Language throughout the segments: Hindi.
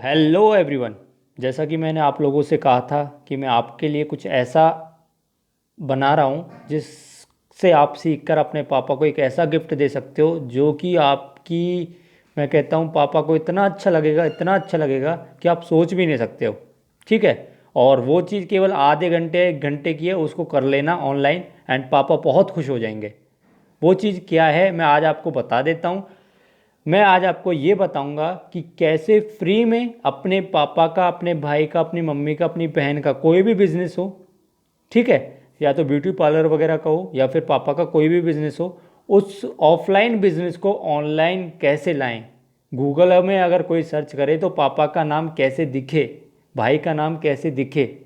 Hello everyone. जैसा कि मैंने आप लोगों से कहा था कि मैं आपके लिए कुछ ऐसा बना रहा हूँ जिससे आप सीख कर अपने पापा को एक ऐसा गिफ्ट दे सकते हो जो कि आपकी, मैं कहता हूँ, पापा को इतना अच्छा लगेगा, इतना अच्छा लगेगा कि आप सोच भी नहीं सकते हो। ठीक है। और वो चीज़ केवल आधे घंटे 1 घंटे की है, उसको कर लेना ऑनलाइन एंड पापा बहुत खुश हो जाएंगे। वो चीज़ क्या है मैं आज आपको बता देता हूँ। मैं आज आपको ये बताऊंगा कि कैसे फ्री में अपने पापा का, अपने भाई का, अपनी मम्मी का, अपनी बहन का कोई भी बिजनेस हो, ठीक है, या तो ब्यूटी पार्लर वगैरह का हो या फिर पापा का कोई भी बिजनेस हो, उस ऑफलाइन बिजनेस को ऑनलाइन कैसे लाएं। गूगल में अगर कोई सर्च करे तो पापा का नाम कैसे दिखे, भाई का नाम कैसे दिखे।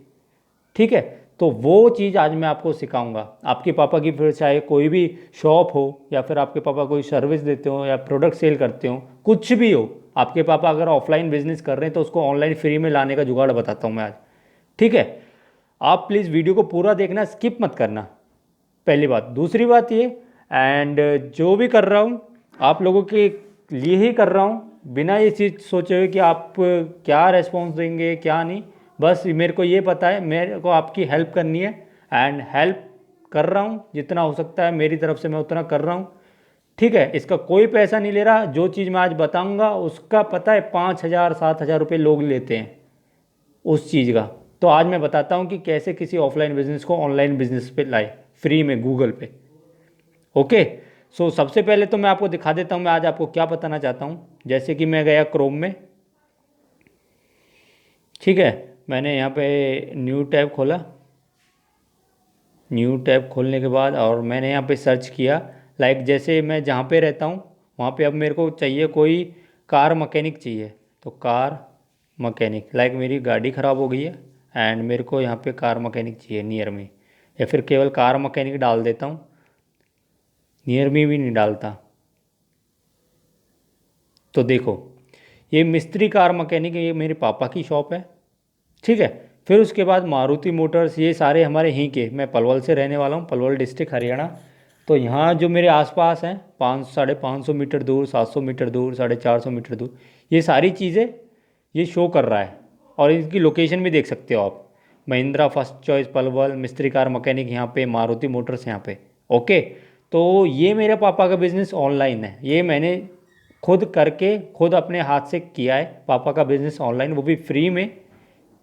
ठीक है। तो वो चीज़ आज मैं आपको सिखाऊंगा। आपके पापा की फिर चाहे कोई भी शॉप हो या फिर आपके पापा कोई सर्विस देते हो या प्रोडक्ट सेल करते हो, कुछ भी हो, आपके पापा अगर ऑफलाइन बिजनेस कर रहे हैं तो उसको ऑनलाइन फ्री में लाने का जुगाड़ बताता हूँ मैं आज। ठीक है। आप प्लीज़ वीडियो को पूरा देखना, स्किप मत करना। पहली बात। दूसरी बात ये, एंड जो भी कर रहा हूँ आप लोगों के लिए ही कर रहा हूँ, बिना ये चीज़ सोचे हुए कि आप क्या रेस्पॉन्स देंगे क्या नहीं। बस मेरे को ये पता है मेरे को आपकी हेल्प करनी है, एंड हेल्प कर रहा हूँ जितना हो सकता है मेरी तरफ से मैं उतना कर रहा हूँ। ठीक है। इसका कोई पैसा नहीं ले रहा। जो चीज़ मैं आज बताऊँगा उसका पता है 5,000 7,000 रुपये लोग लेते हैं उस चीज़ का। तो आज मैं बताता हूँ कि कैसे किसी ऑफलाइन बिजनेस को ऑनलाइन बिजनेस पे लाए फ्री में गूगल पे। ओके। सो सबसे पहले तो मैं आपको दिखा देता हूँ मैं आज आपको क्या बताना चाहता हूँ। जैसे कि मैं गया क्रोम में। ठीक है। मैंने यहाँ पे न्यू टैब खोला। न्यू टैब खोलने के बाद और मैंने यहाँ पे सर्च किया, लाइक जैसे मैं जहाँ पे रहता हूँ वहाँ पे अब मेरे को चाहिए कोई कार मैकेनिक चाहिए। तो कार मैकेनिक, लाइक मेरी गाड़ी ख़राब हो गई है एंड मेरे को यहाँ पे कार मैकेनिक चाहिए नियर में, या फिर केवल कार मैकेनिक डाल देता हूँ, नियर में भी नहीं डालता। तो देखो, ये मिस्त्री कार मैकेनिक, ये मेरे पापा की शॉप है। ठीक है। फिर उसके बाद मारुति मोटर्स, ये सारे हमारे यहीं के, मैं पलवल से रहने वाला हूँ, पलवल डिस्ट्रिक्ट हरियाणा। तो यहाँ जो मेरे आसपास हैं 500 550 मीटर दूर, 700 मीटर दूर, 450 मीटर दूर, ये सारी चीज़ें ये शो कर रहा है। और इनकी लोकेशन भी देख सकते हो आप। महिंद्रा फर्स्ट चॉइस पलवल, मिस्त्री कार मैकेनिक यहाँ पे, मारुति मोटर्स यहाँ पे। ओके। तो ये मेरे पापा का बिज़नेस ऑनलाइन है। ये मैंने खुद करके खुद अपने हाथ से किया है पापा का बिज़नेस ऑनलाइन, वो भी फ्री में।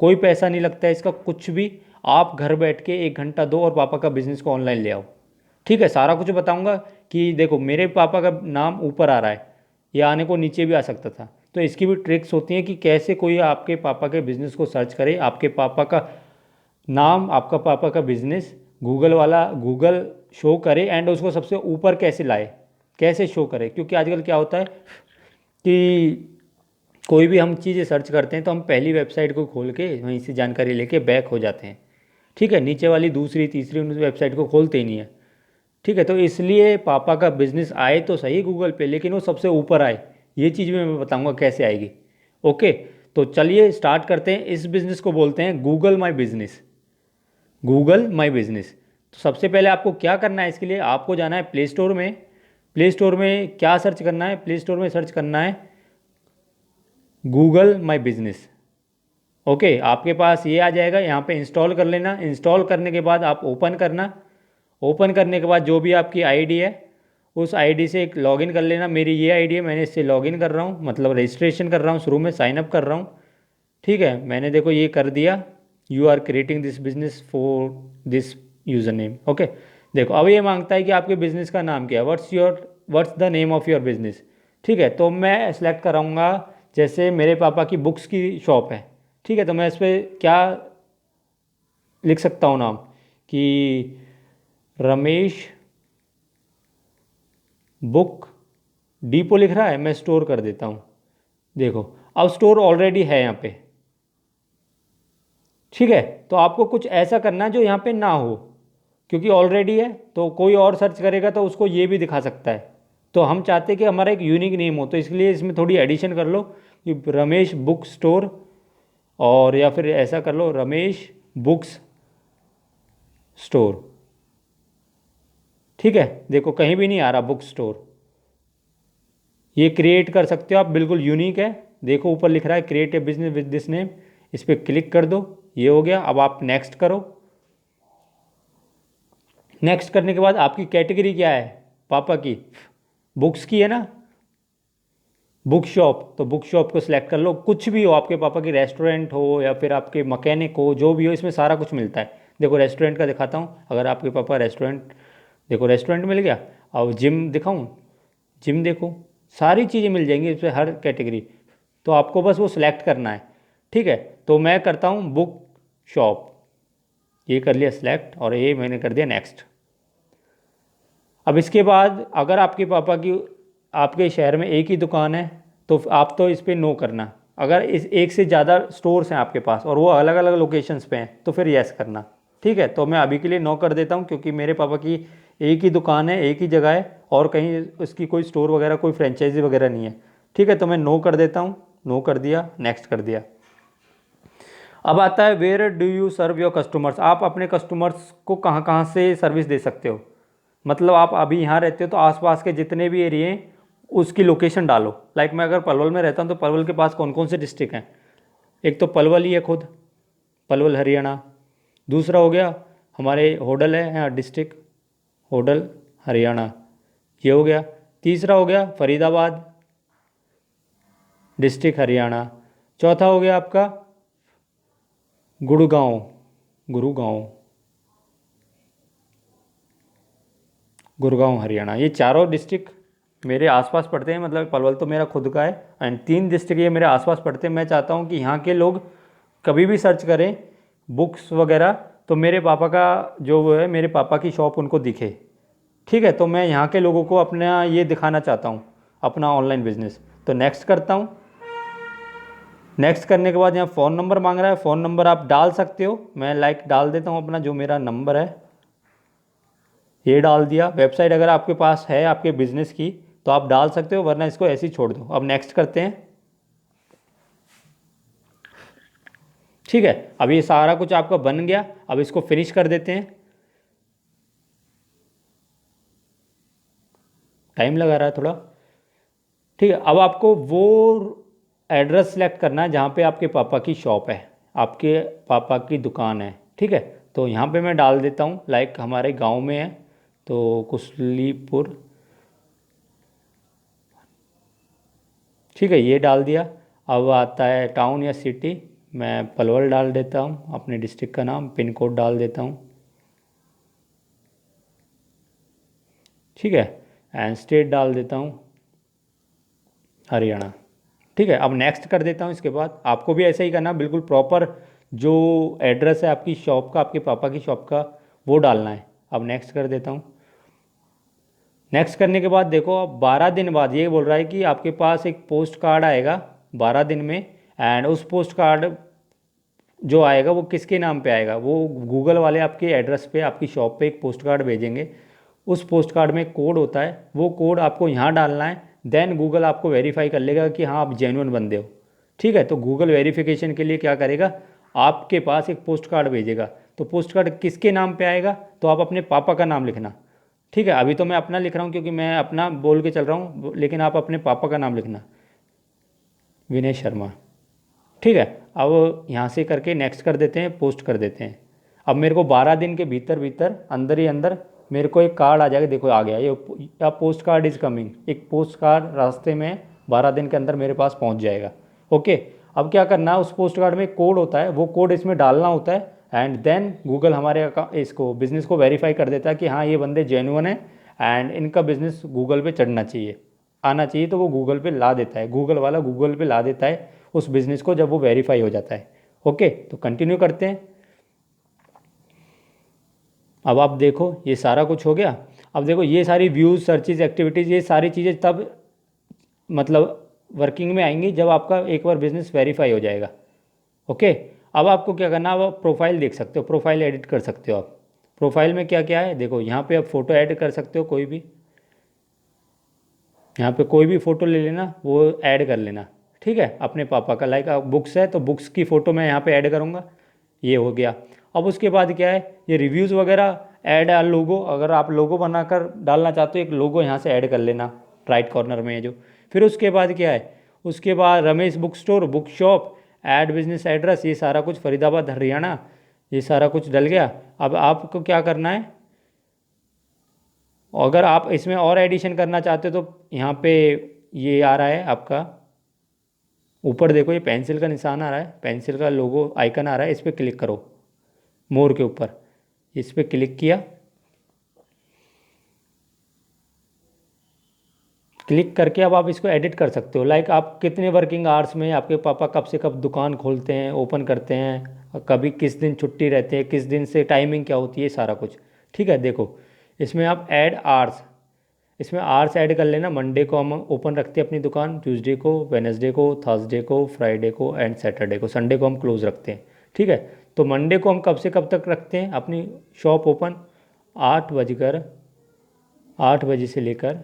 कोई पैसा नहीं लगता है इसका कुछ भी। आप घर बैठ के 1 घंटा दो और पापा का बिज़नेस को ऑनलाइन ले आओ। ठीक है। सारा कुछ बताऊंगा कि देखो मेरे पापा का नाम ऊपर आ रहा है, या आने को नीचे भी आ सकता था। तो इसकी भी ट्रिक्स होती हैं कि कैसे कोई आपके पापा के बिज़नेस को सर्च करे, आपके पापा का नाम, आपका पापा का बिज़नेस गूगल वाला गूगल शो करे एंड उसको सबसे ऊपर कैसे लाए, कैसे शो करे। क्योंकि आजकल क्या होता है कि कोई भी हम चीज़ें सर्च करते हैं तो हम पहली वेबसाइट को खोल के वहीं से जानकारी लेके बैक हो जाते हैं। ठीक है। नीचे वाली दूसरी तीसरी उन वेबसाइट को खोलते ही नहीं है। ठीक है। तो इसलिए पापा का बिज़नेस आए तो सही गूगल पे, लेकिन वो सबसे ऊपर आए, ये चीज़ भी मैं बताऊंगा कैसे आएगी। ओके। तो चलिए स्टार्ट करते हैं। इस बिज़नेस को बोलते हैं गूगल माई बिज़नेस। गूगल माई बिज़नेस। तो सबसे पहले आपको क्या करना है, इसके लिए आपको जाना है प्ले स्टोर में। प्ले स्टोर में क्या सर्च करना है, प्ले स्टोर में सर्च करना है गूगल माई बिज़नेस। ओके। आपके पास ये आ जाएगा, यहाँ पे इंस्टॉल कर लेना। इंस्टॉल करने के बाद आप ओपन करना। ओपन करने के बाद जो भी आपकी आईडी है उस आईडी से एक लॉगिन कर लेना। मेरी ये आईडी है, मैंने इससे लॉगिन कर रहा हूँ, मतलब रजिस्ट्रेशन कर रहा हूँ, शुरू में साइन अप कर रहा हूँ। ठीक है। मैंने देखो ये कर दिया, you are creating this business for this user name. Okay. देखो अब ये मांगता है कि आपके बिज़नेस का नाम क्या है, what's the name of your business. ठीक है। तो मैं सेलेक्ट कराऊंगा, जैसे मेरे पापा की बुक्स की शॉप है। ठीक है। तो मैं इस पर क्या लिख सकता हूँ नाम, कि रमेश बुक डिपो लिख रहा है, मैं स्टोर कर देता हूँ। देखो अब स्टोर ऑलरेडी है यहाँ पे। ठीक है। तो आपको कुछ ऐसा करना है जो यहाँ पे ना हो, क्योंकि ऑलरेडी है तो कोई और सर्च करेगा तो उसको ये भी दिखा सकता है। तो हम चाहते हैं कि हमारा एक यूनिक नेम हो, तो इसलिए इसमें थोड़ी एडिशन कर लो कि रमेश बुक स्टोर, और या फिर ऐसा कर लो रमेश बुक्स स्टोर। ठीक है। देखो कहीं भी नहीं आ रहा बुक स्टोर। ये क्रिएट कर सकते हो आप, बिल्कुल यूनिक है। देखो ऊपर लिख रहा है create a business with this name, इस पर क्लिक कर दो। ये हो गया। अब आप नेक्स्ट करो। नेक्स्ट करने के बाद आपकी कैटेगरी क्या है पापा की, बुक्स की है ना, बुक शॉप, तो बुक शॉप को सिलेक्ट कर लो। कुछ भी हो, आपके पापा की रेस्टोरेंट हो या फिर आपके मैकेनिक हो, जो भी हो, इसमें सारा कुछ मिलता है। देखो रेस्टोरेंट का दिखाता हूँ। अगर आपके पापा रेस्टोरेंट, देखो रेस्टोरेंट मिल गया। और जिम दिखाऊँ, जिम देखो, सारी चीज़ें मिल जाएंगी इसमें, हर कैटेगरी। तो आपको बस वो सिलेक्ट करना है। ठीक है, तो मैं करता हूँ बुक शॉप, ये कर लिया सिलेक्ट और ये मैंने कर दिया नेक्स्ट। अब इसके बाद अगर आपके पापा की आपके शहर में एक ही दुकान है तो आप तो इस पर नो करना। अगर इस एक से ज़्यादा स्टोर्स हैं आपके पास और वो अलग अलग लोकेशंस पे हैं तो फिर यस करना। ठीक है, तो मैं अभी के लिए नो कर देता हूँ क्योंकि मेरे पापा की एक ही दुकान है, एक ही जगह है और कहीं उसकी कोई स्टोर वगैरह, कोई फ्रेंचाइजी वगैरह नहीं है। ठीक है, तो मैं नो कर देता हूँ। नो कर दिया, नेक्स्ट कर दिया। अब आता है where do you serve your customers. आप अपने कस्टमर्स को कहाँ कहाँ से सर्विस दे सकते हो। मतलब आप अभी यहाँ रहते हो तो आसपास के जितने भी एरिए हैं उसकी लोकेशन डालो। लाइक मैं अगर पलवल में रहता हूँ तो पलवल के पास कौन कौन से डिस्ट्रिक्ट हैं। एक तो पलवल ही है खुद, पलवल हरियाणा। दूसरा हो गया हमारे होडल है यहाँ डिस्ट्रिक्ट, होडल हरियाणा, ये हो गया। तीसरा हो गया फरीदाबाद डिस्ट्रिक्ट हरियाणा। चौथा हो गया आपका गुड़गांव, गुरुगांव, गुड़गांव हरियाणा। ये चारों डिस्ट्रिक्ट मेरे आसपास पड़ते हैं। मतलब पलवल तो मेरा खुद का है एंड 3 डिस्ट्रिक्ट ये मेरे आसपास पड़ते हैं। मैं चाहता हूँ कि यहाँ के लोग कभी भी सर्च करें बुक्स वगैरह तो मेरे पापा का जो वो है, मेरे पापा की शॉप उनको दिखे। ठीक है, तो मैं यहाँ के लोगों को अपना ये दिखाना चाहता हूँ, अपना ऑनलाइन बिजनेस। तो नेक्स्ट करता हूँ। नेक्स्ट करने के बाद यहाँ फ़ोन नंबर मांग रहा है। फ़ोन नंबर आप डाल सकते हो, मैं लाइक डाल देता हूँ अपना जो मेरा नंबर है, ये डाल दिया। वेबसाइट अगर आपके पास है आपके बिज़नेस की तो आप डाल सकते हो, वरना इसको ऐसे ही छोड़ दो। अब नेक्स्ट करते हैं। ठीक है, अब ये सारा कुछ आपका बन गया। अब इसको फिनिश कर देते हैं। टाइम लगा रहा है थोड़ा। ठीक है, अब आपको वो एड्रेस सेलेक्ट करना है जहाँ पे आपके पापा की शॉप है, आपके पापा की दुकान है। ठीक है, तो यहाँ पे मैं डाल देता हूँ लाइक हमारे गांव में है तो कुशलीपुर। ठीक है, ये डाल दिया। अब आता है टाउन या सिटी, मैं पलवल डाल देता हूँ अपने डिस्ट्रिक्ट का नाम, पिन कोड डाल देता हूँ। ठीक है, एंड स्टेट डाल देता हूँ हरियाणा। ठीक है, अब नेक्स्ट कर देता हूँ। इसके बाद आपको भी ऐसा ही करना, बिल्कुल प्रॉपर जो एड्रेस है आपकी शॉप का, आपके पापा की शॉप का, वो डालना है। अब नेक्स्ट कर देता हूँ। नेक्स्ट करने के बाद देखो अब 12 दिन बाद ये बोल रहा है कि आपके पास एक पोस्ट कार्ड आएगा 12 दिन में। एंड उस पोस्ट कार्ड जो आएगा वो किसके नाम पे आएगा, वो गूगल वाले आपके एड्रेस पे, आपकी शॉप पे एक पोस्ट कार्ड भेजेंगे। उस पोस्ट कार्ड में कोड होता है, वो कोड आपको यहाँ डालना है। देन गूगल आपको वेरीफाई कर लेगा कि हाँ आप जेन्युइन बंदे हो। ठीक है, तो गूगल वेरिफिकेशन के लिए क्या करेगा, आपके पास एक पोस्ट कार्ड भेजेगा। तो पोस्ट कार्ड किसके नाम पे आएगा, तो आप अपने पापा का नाम लिखना। ठीक है, अभी तो मैं अपना लिख रहा हूँ क्योंकि मैं अपना बोल के चल रहा हूँ, लेकिन आप अपने पापा का नाम लिखना, विनय शर्मा। ठीक है, अब यहाँ से करके नेक्स्ट कर देते हैं, पोस्ट कर देते हैं। अब मेरे को 12 दिन के भीतर भीतर अंदर ही अंदर मेरे को एक कार्ड आ जाएगा। देखो आ गया ये, पोस्ट कार्ड इज़ कमिंग। एक पोस्ट कार्ड रास्ते में 12 दिन के अंदर मेरे पास पहुँच जाएगा। ओके, अब क्या करना है, उस पोस्ट कार्ड में कोड होता है, वो कोड इसमें डालना होता है। एंड देन गूगल हमारे इसको बिज़नेस को वेरीफाई कर देता है कि हाँ ये बंदे जेन्युइन है एंड इनका बिज़नेस गूगल पे चढ़ना चाहिए, आना चाहिए। तो वो गूगल पे ला देता है, गूगल वाला गूगल पे ला देता है उस बिज़नेस को जब वो वेरीफाई हो जाता है। ओके, तो कंटिन्यू करते हैं। अब आप देखो ये सारा कुछ हो गया। अब देखो ये सारी व्यूज़, सर्चेज, एक्टिविटीज़, ये सारी चीज़ें तब मतलब वर्किंग में आएंगी जब आपका एक बार बिज़नेस वेरीफाई हो जाएगा। ओके, अब आपको क्या करना है, अब आप प्रोफाइल देख सकते हो, प्रोफाइल एडिट कर सकते हो आप। प्रोफाइल में क्या क्या है देखो, यहाँ पे आप फ़ोटो ऐड कर सकते हो, कोई भी, यहाँ पे कोई भी फ़ोटो ले लेना, वो ऐड कर लेना। ठीक है, अपने पापा का, लाइक बुक्स है तो बुक्स की फ़ोटो मैं यहाँ पे ऐड करूँगा, ये हो गया। अब उसके बाद क्या है, ये रिव्यूज़ वगैरह ऐड आ लोगो, अगर आप लोगो बनाकर डालना चाहते हो एक लोगो यहाँ से ऐड कर लेना राइट कॉर्नर में है जो। फिर उसके बाद क्या है, उसके बाद Ramesh book store, book shop, add business address, ये सारा कुछ फरीदाबाद हरियाणा, ये सारा कुछ डल गया। अब आपको क्या करना है, अगर आप इसमें और एडिशन करना चाहते हो तो यहाँ पे ये आ रहा है आपका, ऊपर देखो ये पेंसिल का निशान आ रहा है, पेंसिल का लोगो आइकन आ रहा है, इस पर क्लिक करो, मोर के ऊपर इस पर क्लिक किया। क्लिक करके अब आप इसको एडिट कर सकते हो। लाइक आप कितने वर्किंग आवर्स में आपके पापा कब से कब दुकान खोलते हैं, ओपन करते हैं, और कभी किस दिन छुट्टी रहती है, किस दिन से टाइमिंग क्या होती है, सारा कुछ। ठीक है, देखो इसमें आप ऐड आवर्स, इसमें आवर्स ऐड कर लेना। मंडे को हम ओपन रखते हैं अपनी दुकान, ट्यूसडे को, वेनसडे को, थर्सडे को, फ्राइडे को एंड सैटरडे को, संडे को हम क्लोज रखते हैं। ठीक है, तो मंडे को हम कब से कब तक रखते हैं अपनी शॉप ओपन, 8 बजे से लेकर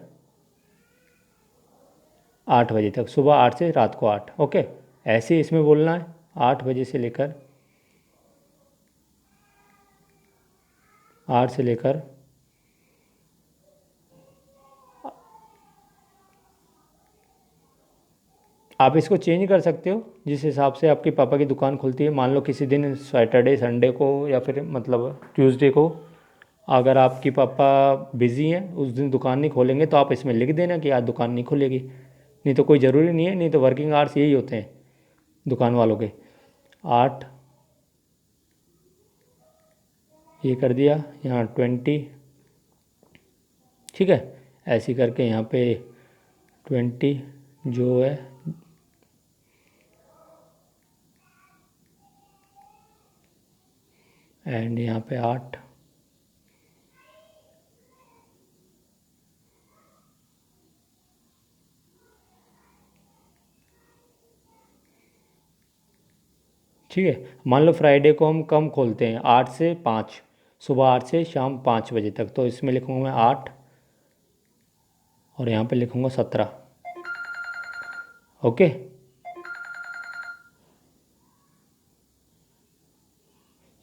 8 बजे तक, सुबह 8 से रात को 8। ओके, ऐसे ही इसमें बोलना है 8 बजे से लेकर 8 से लेकर आप इसको चेंज कर सकते हो जिस हिसाब से आपके पापा की दुकान खुलती है। मान लो किसी दिन सैटरडे संडे को या फिर मतलब ट्यूसडे को अगर आपकी पापा बिज़ी हैं, उस दिन दुकान नहीं खोलेंगे, तो आप इसमें लिख देना कि आज दुकान नहीं खुलेगी। नहीं तो कोई ज़रूरी नहीं है, नहीं तो वर्किंग आवर्स यही होते हैं दुकान वालों के, 8, ये कर दिया यहाँ 20। ठीक है, ऐसे करके यहाँ पे 20 जो है, एंड यहाँ पे 8। ठीक है, मान लो फ्राइडे को हम कम खोलते हैं, 8 से 5, सुबह 8 से शाम 5 बजे तक, तो इसमें लिखूँगा मैं 8 और यहाँ पे लिखूँगा 17। ओके,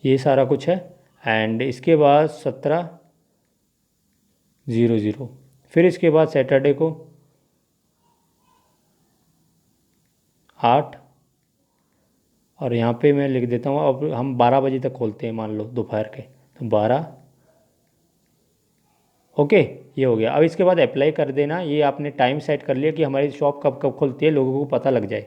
ये सारा कुछ है। एंड इसके बाद 17:00, फिर इसके बाद सैटरडे को 8, और यहाँ पे मैं लिख देता हूँ, अब हम 12 बजे तक खोलते हैं मान लो दोपहर के, तो 12। ओके, ये हो गया। अब इसके बाद अप्लाई कर देना, ये आपने टाइम सेट कर लिया कि हमारी शॉप कब कब खुलती है, लोगों को पता लग जाए।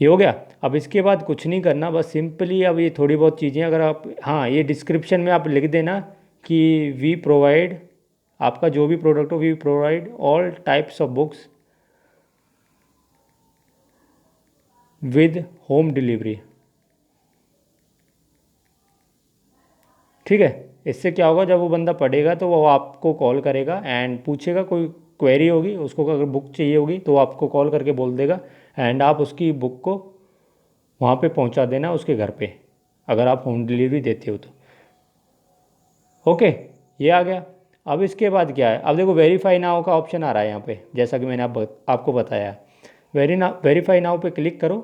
ये हो गया। अब इसके बाद कुछ नहीं करना, बस सिंपली अब ये थोड़ी बहुत चीज़ें अगर आप, हाँ ये डिस्क्रिप्शन में आप लिख देना कि वी प्रोवाइड, आपका जो भी प्रोडक्ट हो, we provide all types of books with home delivery. ठीक है, इससे क्या होगा, जब वो बंदा पढ़ेगा तो वो आपको कॉल करेगा एंड पूछेगा, कोई क्वेरी होगी उसको, अगर बुक चाहिए होगी तो वो आपको कॉल करके बोल देगा, एंड आप उसकी बुक को वहाँ पे पहुँचा देना उसके घर पे, अगर आप होम डिलीवरी देते हो तो। ओके, ये आ गया। अब इसके बाद क्या है, अब देखो वेरीफाई नाउ का ऑप्शन आ रहा है यहाँ पे, जैसा कि मैंने आपको बताया। वेरीफाई नाउ पे क्लिक करो।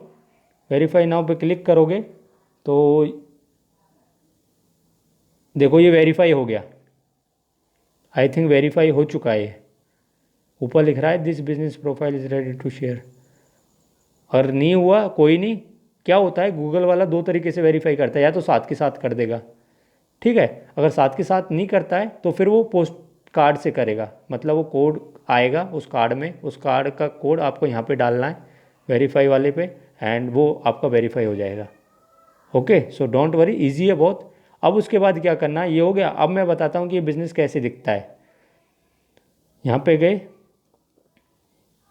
वेरीफाई नाउ पे क्लिक करोगे तो देखो ये वेरीफाई हो गया, आई थिंक वेरीफाई हो चुका है। ऊपर लिख रहा है this business profile is ready to share. अगर नहीं हुआ कोई नहीं, क्या होता है गूगल वाला दो तरीके से वेरीफाई करता है, या तो साथ के साथ कर देगा, ठीक है, अगर साथ के साथ नहीं करता है तो फिर वो पोस्ट कार्ड से करेगा, मतलब वो कोड आएगा उस कार्ड में, उस कार्ड का कोड आपको यहाँ पे डालना है वेरीफाई वाले पे, एंड वो आपका वेरीफाई हो जाएगा। Okay, so don't worry, easy है बहुत। अब उसके बाद क्या करना है, ये हो गया। अब मैं बताता हूँ कि ये बिज़नेस कैसे दिखता है। यहाँ पे गए,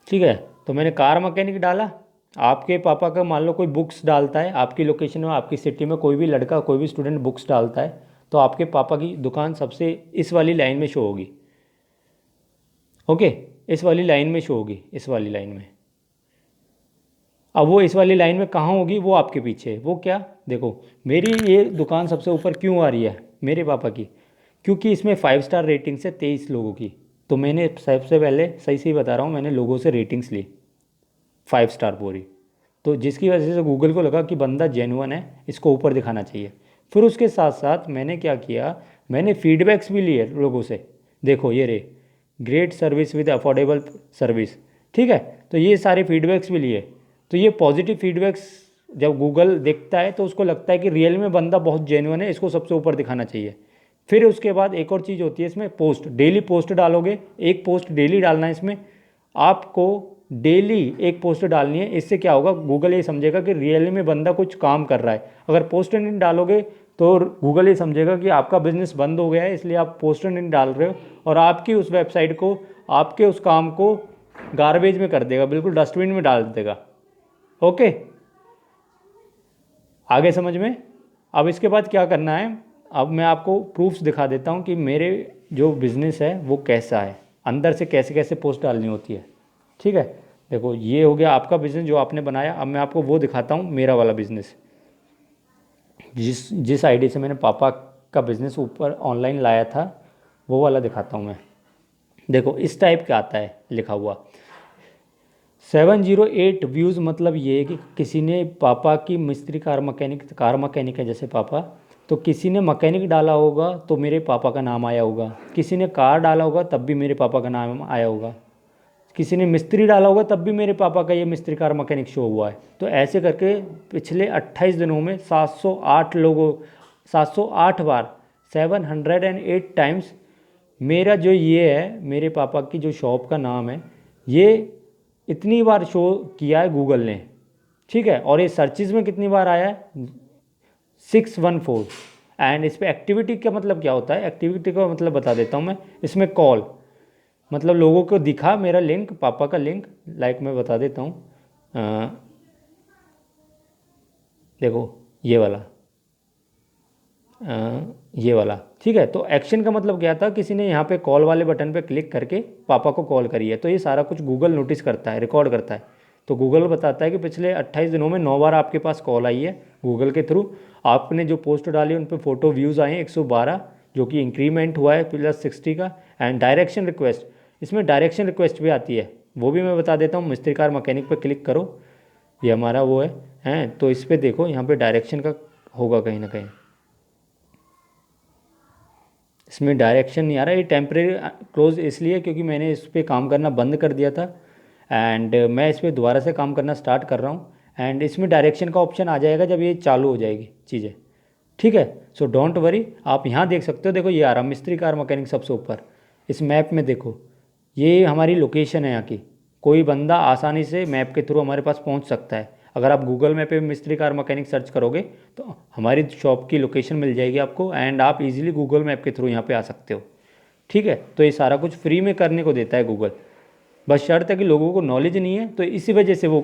ठीक है, तो मैंने कार मैकेनिक डाला। आपके पापा का मान लो कोई बुक्स डालता है आपकी लोकेशन में, आपकी सिटी में कोई भी लड़का कोई भी स्टूडेंट बुक्स डालता है, तो आपके पापा की दुकान सबसे इस वाली लाइन में शो होगी। ओके, इस वाली लाइन में शो होगी, इस वाली लाइन में। अब वो इस वाली लाइन में कहाँ होगी, वो आपके पीछे है। वो क्या, देखो मेरी ये दुकान सबसे ऊपर क्यों आ रही है मेरे पापा की, क्योंकि इसमें 5 स्टार रेटिंग्स है 23 लोगों की। तो मैंने सबसे पहले, सही सही बता रहा हूँ, मैंने लोगों से रेटिंग्स ली 5 स्टार पूरी, तो जिसकी वजह से गूगल को लगा कि बंदा जेन्युइन है, इसको ऊपर दिखाना चाहिए। फिर उसके साथ साथ मैंने क्या किया, मैंने फीडबैक्स भी लिए लोगों से। देखो ये रे, great service with affordable service, ठीक है। तो ये सारे फीडबैक्स भी लिए। तो ये पॉजिटिव फीडबैक्स जब गूगल देखता है तो उसको लगता है कि रियल में बंदा बहुत जेन्युइन है, इसको सबसे ऊपर दिखाना चाहिए। फिर उसके बाद एक और चीज़ होती है इसमें, पोस्ट। डेली पोस्ट डालोगे, एक पोस्ट डेली डालना है इसमें, आपको डेली एक पोस्ट डालनी है। इससे क्या होगा, गूगल ये समझेगा कि रियल में बंदा कुछ काम कर रहा है। अगर पोस्ट नहीं डालोगे तो गूगल ये समझेगा कि आपका बिजनेस बंद हो गया है, इसलिए आप पोस्ट नहीं डाल रहे हो, और आपकी उस वेबसाइट को, आपके उस काम को गार्बेज में कर देगा, बिल्कुल डस्टबिन में डाल देगा। ओके, आगे समझ में। अब इसके बाद क्या करना है, अब मैं आपको प्रूफ्स दिखा देता हूँ कि मेरे जो बिज़नेस है वो कैसा है, अंदर से कैसे कैसे पोस्ट डालनी होती है। ठीक है, देखो ये हो गया आपका बिज़नेस जो आपने बनाया। अब मैं आपको वो दिखाता हूँ मेरा वाला बिज़नेस, जिस जिस आईडी से मैंने पापा का बिज़नेस ऊपर ऑनलाइन लाया था, वो वाला दिखाता हूँ मैं। देखो इस टाइप का आता है लिखा हुआ 708 व्यूज़। मतलब ये है कि किसी ने पापा की मिस्त्री कार मैकेनिक है जैसे पापा, तो किसी ने मैकेनिक डाला होगा तो मेरे पापा का नाम आया होगा, किसी ने कार डाला होगा तब भी मेरे पापा का नाम आया होगा, किसी ने मिस्त्री डाला होगा तब भी मेरे पापा का ये मिस्त्री कार मैकेनिक शो हुआ है। तो ऐसे करके पिछले 28 दिनों में 708 बार 708 टाइम्स मेरा जो ये है, मेरे पापा की जो शॉप का नाम है, ये इतनी बार शो किया है गूगल ने। ठीक है, और ये सर्चिज़ में कितनी बार आया है 614। एंड इस पर एक्टिविटी का मतलब क्या होता है, एक्टिविटी का मतलब बता देता हूँ मैं। इसमें कॉल मतलब लोगों को दिखा मेरा लिंक, पापा का लिंक, लाइक मैं बता देता हूँ, देखो ये वाला, ये वाला। ठीक है, तो एक्शन का मतलब क्या था, किसी ने यहाँ पे कॉल वाले बटन पे क्लिक करके पापा को कॉल करी है। तो ये सारा कुछ गूगल नोटिस करता है, रिकॉर्ड करता है। तो गूगल बताता है कि पिछले 28 दिनों में 9 बार आपके पास कॉल आई है गूगल के थ्रू, आपने जो पोस्ट डाली उन पर फोटो व्यूज़ आए हैं 112, जो कि इंक्रीमेंट हुआ है +60 का। एंड डायरेक्शन रिक्वेस्ट, इसमें डायरेक्शन रिक्वेस्ट भी आती है, वो भी मैं बता देता हूँ। मिस्त्री कार मैकेनिक पर क्लिक करो, ये हमारा वो है तो इस पर देखो, यहाँ पर डायरेक्शन का होगा कहीं ना कहीं, इसमें डायरेक्शन नहीं आ रहा। ये टेम्परेरी क्लोज इसलिए क्योंकि मैंने इस पर काम करना बंद कर दिया था, एंड मैं इस पर दोबारा से काम करना स्टार्ट कर रहा हूँ। एंड इसमें डायरेक्शन का ऑप्शन आ जाएगा जब ये चालू हो जाएगी चीज़ें। ठीक है, सो डोंट वरी, आप यहाँ देख सकते हो, देखो ये आ रहा मिस्त्री कार मैकेनिक सबसे ऊपर। इस मैप में देखो, ये हमारी लोकेशन है यहाँ की, कोई बंदा आसानी से मैप के थ्रू हमारे पास पहुँच सकता है। अगर आप गूगल मैप पे मिस्त्री कार मैकेनिक सर्च करोगे तो हमारी शॉप की लोकेशन मिल जाएगी आपको, एंड आप इजीली गूगल मैप के थ्रू यहाँ पे आ सकते हो। ठीक है, तो ये सारा कुछ फ्री में करने को देता है गूगल, बस शर्त है कि लोगों को नॉलेज नहीं है, तो इसी वजह से वो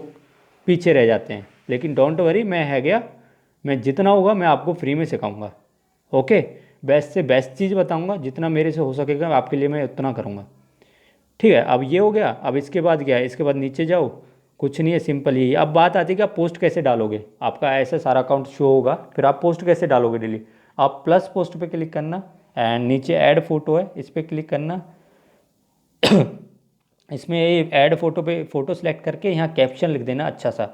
पीछे रह जाते हैं। लेकिन डोंट वरी, मैं है गया, मैं जितना होगा मैं आपको फ्री में सिखाऊँगा। ओके, बेस्ट से बेस्ट चीज़ बताऊँगा, जितना मेरे से हो सकेगा आपके लिए मैं उतना करूँगा। ठीक है, अब ये हो गया। अब इसके बाद क्या है, इसके बाद नीचे जाओ, कुछ नहीं है, सिंपल ही। अब बात आती है कि आप पोस्ट कैसे डालोगे, आपका ऐसा सारा अकाउंट शो होगा, फिर आप पोस्ट कैसे डालोगे डेली। आप प्लस पोस्ट पे क्लिक करना, एंड नीचे ऐड फोटो है, इस पर क्लिक करना। इसमें ऐड फोटो पे फोटो सेलेक्ट करके यहाँ कैप्शन लिख देना अच्छा सा।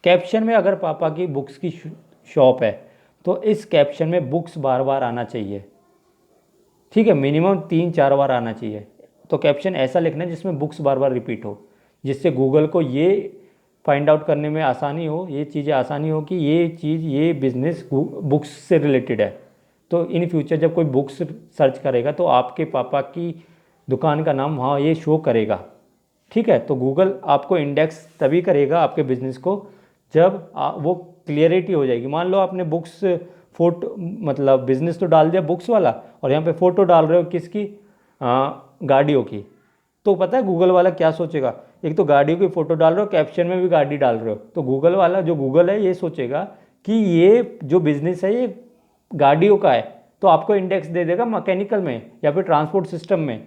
कैप्शन में अगर पापा की बुक्स की शॉप है तो इस कैप्शन में बुक्स बार बार आना चाहिए। ठीक है, मिनिमम 3-4 बार आना चाहिए। तो कैप्शन ऐसा लिखना है जिसमें बुक्स बार बार रिपीट हो, जिससे गूगल को ये फाइंड आउट करने में आसानी हो, ये चीज़ें आसानी हो कि ये चीज़, ये बिज़नेस बुक्स से रिलेटेड है। तो इन फ्यूचर जब कोई बुक्स सर्च करेगा तो आपके पापा की दुकान का नाम वहाँ ये शो करेगा। ठीक है, तो गूगल आपको इंडेक्स तभी करेगा आपके बिज़नेस को जब वो क्लियरिटी हो जाएगी। मान लो आपने बुक्स फोटो मतलब बिज़नेस तो डाल दिया बुक्स वाला, और यहाँ पे फ़ोटो डाल रहे हो किसकी, गाड़ियों की, तो पता है गूगल वाला क्या सोचेगा, एक तो गाड़ियों की फ़ोटो डाल रहे हो, कैप्शन में भी गाड़ी डाल रहे हो, तो गूगल वाला जो गूगल है ये सोचेगा कि ये जो बिज़नेस है ये गाड़ियों का है, तो आपको इंडेक्स दे देगा मैकेनिकल में या फिर ट्रांसपोर्ट सिस्टम में।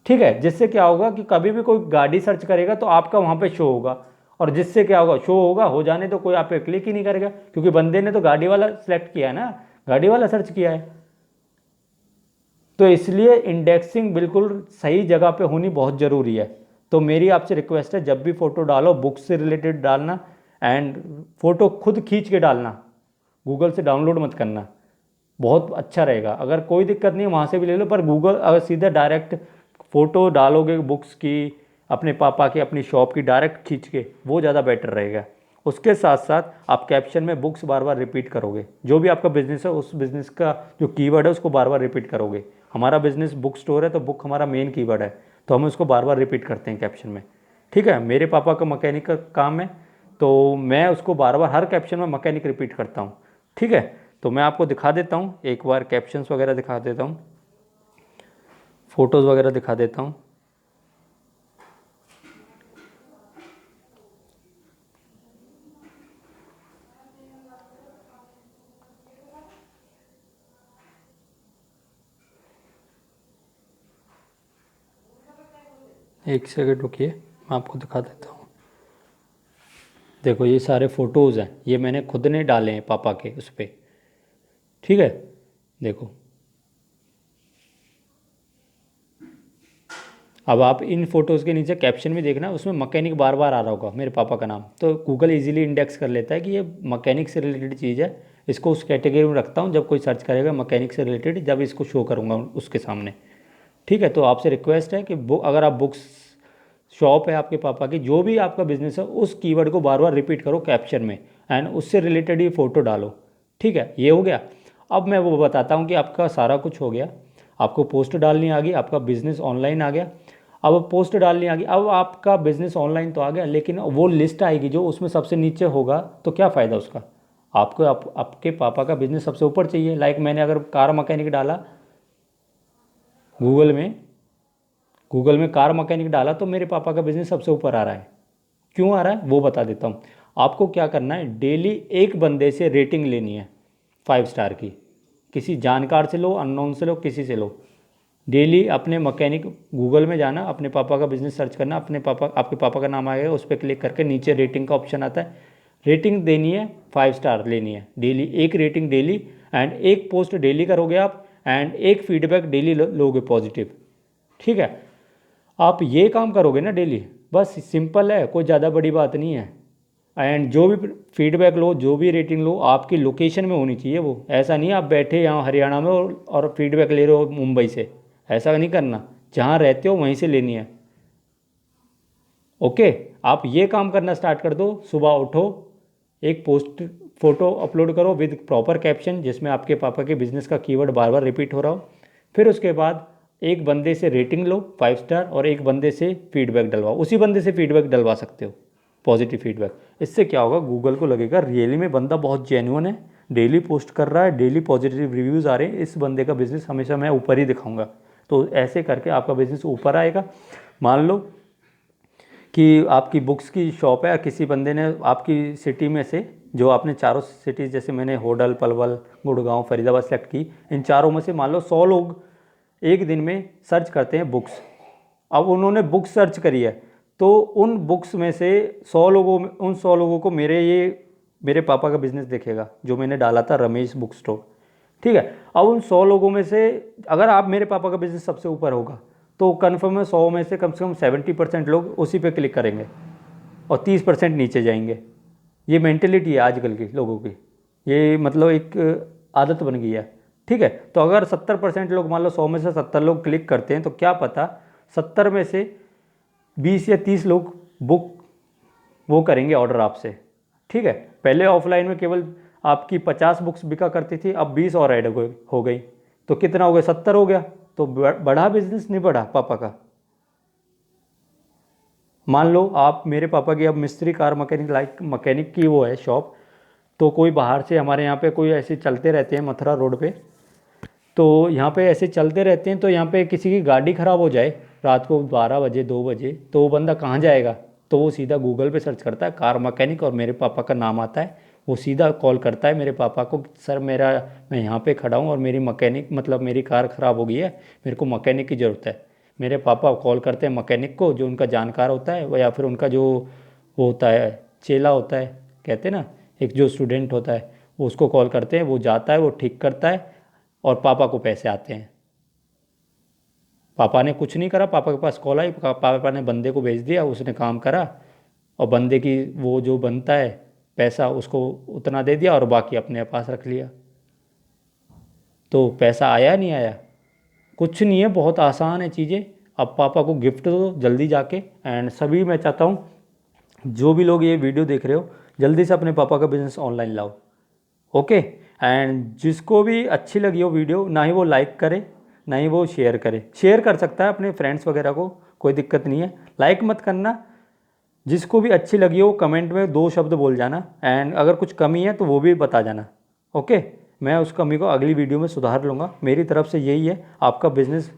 ठीक है, जिससे क्या होगा कि कभी भी कोई गाड़ी सर्च करेगा तो आपका वहाँ पे शो होगा, और जिससे क्या होगा, शो होगा, हो जाने तो कोई आप पे क्लिक ही नहीं करेगा, क्योंकि बंदे ने तो गाड़ी वाला सेलेक्ट किया है ना, गाड़ी वाला सर्च किया है। तो इसलिए इंडेक्सिंग बिल्कुल सही जगह पे होनी बहुत ज़रूरी है। तो मेरी आपसे रिक्वेस्ट है, जब भी फ़ोटो डालो बुक से रिलेटेड डालना, एंड फ़ोटो खुद खींच के डालना, गूगल से डाउनलोड मत करना, बहुत अच्छा रहेगा। अगर कोई दिक्कत नहीं है वहाँ से भी ले लो, पर गूगल अगर सीधा डायरेक्ट फ़ोटो डालोगे बुक्स की अपने पापा की अपनी शॉप की डायरेक्ट खींच के, वो ज़्यादा बेटर रहेगा। उसके साथ साथ आप कैप्शन में बुक्स बार बार रिपीट करोगे, जो भी आपका बिजनेस है उस बिजनेस का जो कीवर्ड है उसको बार बार रिपीट करोगे। हमारा बिजनेस बुक स्टोर है तो बुक हमारा मेन कीवर्ड है, तो हम उसको बार बार रिपीट करते हैं कैप्शन में। ठीक है, मेरे पापा का मैकेनिक का काम है तो मैं उसको बार बार हर कैप्शन में मैकेनिक रिपीट करता हूँ। ठीक है, तो मैं आपको दिखा देता हूँ एक बार, कैप्शंस वगैरह दिखा देता हूँ, फोटोज़ वगैरह दिखा देता हूँ। एक सेकंड रुकिए, मैं आपको दिखा देता हूँ। देखो ये सारे फ़ोटोज़ हैं, ये मैंने खुद ने डाले हैं पापा के उस पर। ठीक है, देखो अब आप इन फ़ोटोज़ के नीचे कैप्शन भी देखना, उसमें मैकेनिक बार बार आ रहा होगा मेरे पापा का नाम, तो गूगल इजीली इंडेक्स कर लेता है कि ये मैकेनिक से रिलेटेड चीज़ है, इसको उस कैटेगरी में रखता हूँ। जब कोई सर्च करेगा मैकेनिक से रिलेटेड, जब इसको शो करूँगा उसके सामने। ठीक है, तो आपसे रिक्वेस्ट है कि अगर आप बुक्स शॉप है आपके पापा की, जो भी आपका बिजनेस है, उस कीवर्ड को बार बार रिपीट करो कैप्शन में, एंड उससे रिलेटेड ही फ़ोटो डालो। ठीक है, ये हो गया। अब मैं वो बताता हूँ कि आपका सारा कुछ हो गया, आपको पोस्ट डालनी आ गई, आपका बिज़नेस ऑनलाइन आ गया। अब पोस्ट डालनी आ गई, अब आपका बिज़नेस ऑनलाइन तो आ गया, लेकिन वो लिस्ट आएगी जो उसमें सबसे नीचे होगा, तो क्या फ़ायदा उसका। आपको आपके पापा का बिज़नेस सबसे ऊपर चाहिए। लाइक मैंने अगर कार मैकेनिक डाला गूगल में, कार मैकेनिक डाला, तो मेरे पापा का बिज़नेस सबसे ऊपर आ रहा है। क्यों आ रहा है वो बता देता हूँ। आपको क्या करना है, डेली एक बंदे से रेटिंग लेनी है 5 स्टार की, किसी जानकार से लो, अननोन से लो, किसी से लो। डेली अपने मैकेनिक गूगल में जाना, अपने पापा का बिज़नेस सर्च करना, आपके पापा का नाम आएगा, उस पर क्लिक करके नीचे रेटिंग का ऑप्शन आता है, रेटिंग देनी है, 5 स्टार लेनी है डेली, एक रेटिंग डेली, एंड एक पोस्ट डेली करोगे आप, एंड एक फीडबैक डेली लोगे पॉजिटिव। ठीक है, आप ये काम करोगे ना डेली, बस सिंपल है, कोई ज़्यादा बड़ी बात नहीं है। एंड जो भी फीडबैक लो, जो भी रेटिंग लो, आपकी लोकेशन में होनी चाहिए वो। ऐसा नहीं आप बैठे यहाँ हरियाणा में और फीडबैक ले रहे हो मुंबई से, ऐसा नहीं करना, जहाँ रहते हो वहीं से लेनी है। ओके, आप ये काम करना स्टार्ट कर दो। सुबह उठो, एक पोस्ट फोटो अपलोड करो विद प्रॉपर कैप्शन, जिसमें आपके पापा के बिजनेस का कीवर्ड बार बार रिपीट हो रहा हो। फिर उसके बाद एक बंदे से रेटिंग लो 5 स्टार, और एक बंदे से फीडबैक डलवाओ। उसी बंदे से फीडबैक डलवा सकते हो, पॉजिटिव फीडबैक। इससे क्या होगा, गूगल को लगेगा रियली में बंदा बहुत जेन्युइन है, डेली पोस्ट कर रहा है, डेली पॉजिटिव रिव्यूज़ आ रहे हैं, इस बंदे का बिज़नेस हमेशा मैं ऊपर ही दिखाऊंगा। तो ऐसे करके आपका बिज़नेस ऊपर आएगा। मान लो कि आपकी बुक्स की शॉप है, किसी बंदे ने आपकी सिटी में से, जो आपने चारों सिटीज़ जैसे मैंने होडल, पलवल, गुड़गांव, फरीदाबाद सेलेक्ट की, इन चारों में से मान लो 100 लोग एक दिन में सर्च करते हैं बुक्स। अब उन्होंने बुक्स सर्च करी है, तो उन बुक्स में से 100 लोगों को मेरे पापा का बिज़नेस दिखेगा, जो मैंने डाला था रमेश बुक स्टोर। ठीक है, अब उन 100 लोगों में से अगर आप मेरे पापा का बिज़नेस सबसे ऊपर होगा, तो कन्फर्म है 100 में से कम 70% लोग उसी पे क्लिक करेंगे और 30% नीचे जाएंगे। ये मेंटेलिटी है आजकल के लोगों की, ये मतलब एक आदत बन गई है। ठीक है, तो अगर 70% लोग, मान लो 100 में से 70 लोग क्लिक करते हैं, तो क्या पता 70 में से 20 या 30 लोग बुक वो करेंगे ऑर्डर आपसे। ठीक है, पहले ऑफलाइन में केवल आपकी 50 बुक्स बिका करती थी, अब 20 और ऐड हो गई, तो कितना हो गया, 70 हो गया। तो बढ़ा बिजनेस, नहीं बढ़ा पापा का। मान लो आप मेरे पापा की अब मिस्त्री कार मैकेनिक, लाइक मैकेनिक की वो है शॉप, तो कोई बाहर से हमारे यहाँ पे कोई ऐसे चलते रहते हैं मथुरा रोड पे, तो यहाँ पे ऐसे चलते रहते हैं, तो यहाँ पे किसी की गाड़ी ख़राब हो जाए रात को 12 बजे 2 बजे, तो वो बंदा कहाँ जाएगा, तो वो सीधा गूगल पे सर्च करता है कार मैकेनिक, और मेरे पापा का नाम आता है, वो सीधा कॉल करता है मेरे पापा को, सर मैं यहाँ पे खड़ा हूँ और मेरी मैकेनिक, मतलब मेरी कार ख़राब हो गई है, मेरे को मैकेनिक की ज़रूरत है। मेरे पापा कॉल करते हैं मैकेनिक को, जो उनका जानकार होता है, या फिर उनका जो वो होता है चेला होता है, कहते हैं ना, एक जो स्टूडेंट होता है, वो उसको कॉल करते हैं, वो जाता है, वो ठीक करता है, और पापा को पैसे आते हैं। पापा ने कुछ नहीं करा, पापा के पास कॉल आई, पापा ने बंदे को भेज दिया, उसने काम करा, और बंदे की वो जो बनता है पैसा उसको उतना दे दिया, और बाकी अपने पास रख लिया। तो पैसा आया नहीं आया, कुछ नहीं है, बहुत आसान है चीज़ें। अब पापा को गिफ्ट दो जल्दी जाके। एंड सभी मैं चाहता हूँ जो भी लोग ये वीडियो देख रहे हो जल्दी से अपने पापा का बिज़नेस ऑनलाइन लाओ। ओके। एंड जिसको भी अच्छी लगी हो वीडियो, ना ही वो लाइक करे ना ही वो शेयर करे। शेयर कर सकता है अपने फ्रेंड्स वगैरह को, कोई दिक्कत नहीं है, लाइक मत करना। जिसको भी अच्छी लगी हो कमेंट में 2 शब्द बोल जाना। एंड अगर कुछ कमी है तो वो भी बता जाना। ओके, मैं उस कमी को अगली वीडियो में सुधार लूँगा। मेरी तरफ से यही है। आपका बिज़नेस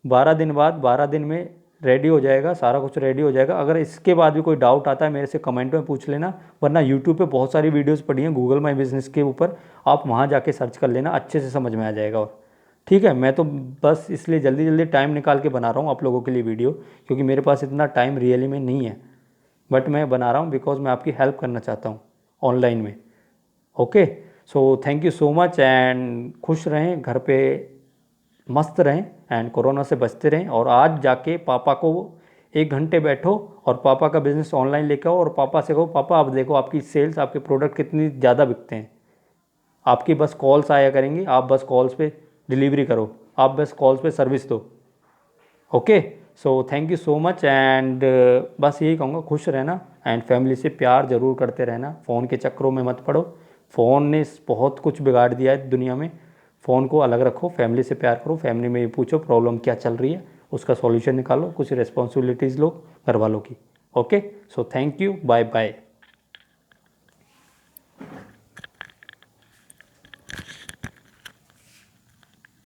12 दिन बाद 12 दिन में रेडी हो जाएगा, सारा कुछ रेडी हो जाएगा। अगर इसके बाद भी कोई डाउट आता है मेरे से कमेंट में पूछ लेना, वरना यूट्यूब पे बहुत सारी वीडियोस पड़ी हैं गूगल माई बिज़नेस के ऊपर, आप वहाँ जाके सर्च कर लेना, अच्छे से समझ में आ जाएगा। और ठीक है, मैं तो बस इसलिए जल्दी जल्दी टाइम निकाल के बना रहा हूँ आप लोगों के लिए वीडियो, क्योंकि मेरे पास इतना टाइम रियली में नहीं है, बट मैं बना रहा हूँ बिकॉज मैं आपकी हेल्प करना चाहता हूँ ऑनलाइन में। Okay, so thank you so much. And खुश रहें, घर पे मस्त रहें एंड कोरोना से बचते रहें। और आज जाके पापा को 1 घंटे बैठो और पापा का बिज़नेस ऑनलाइन लेकर आओ और पापा से कहो, पापा आप देखो आपकी सेल्स, आपके प्रोडक्ट कितनी ज़्यादा बिकते हैं। आपकी बस कॉल्स आया करेंगी, आप बस कॉल्स पे डिलीवरी करो, आप बस कॉल्स पे सर्विस दो। Okay, so thank you so much. And बस यही कहूँगा, खुश रहना एंड फैमिली से प्यार ज़रूर करते रहना। फ़ोन के चक्करों में मत पड़ो, फ़ोन ने बहुत कुछ बिगाड़ दिया है दुनिया में। फ़ोन को अलग रखो, फैमिली से प्यार करो, फैमिली में ये पूछो प्रॉब्लम क्या चल रही है, उसका सॉल्यूशन निकालो, कुछ रिस्पॉन्सिबिलिटीज़ लो घर वालों की। Okay, so thank you, bye bye.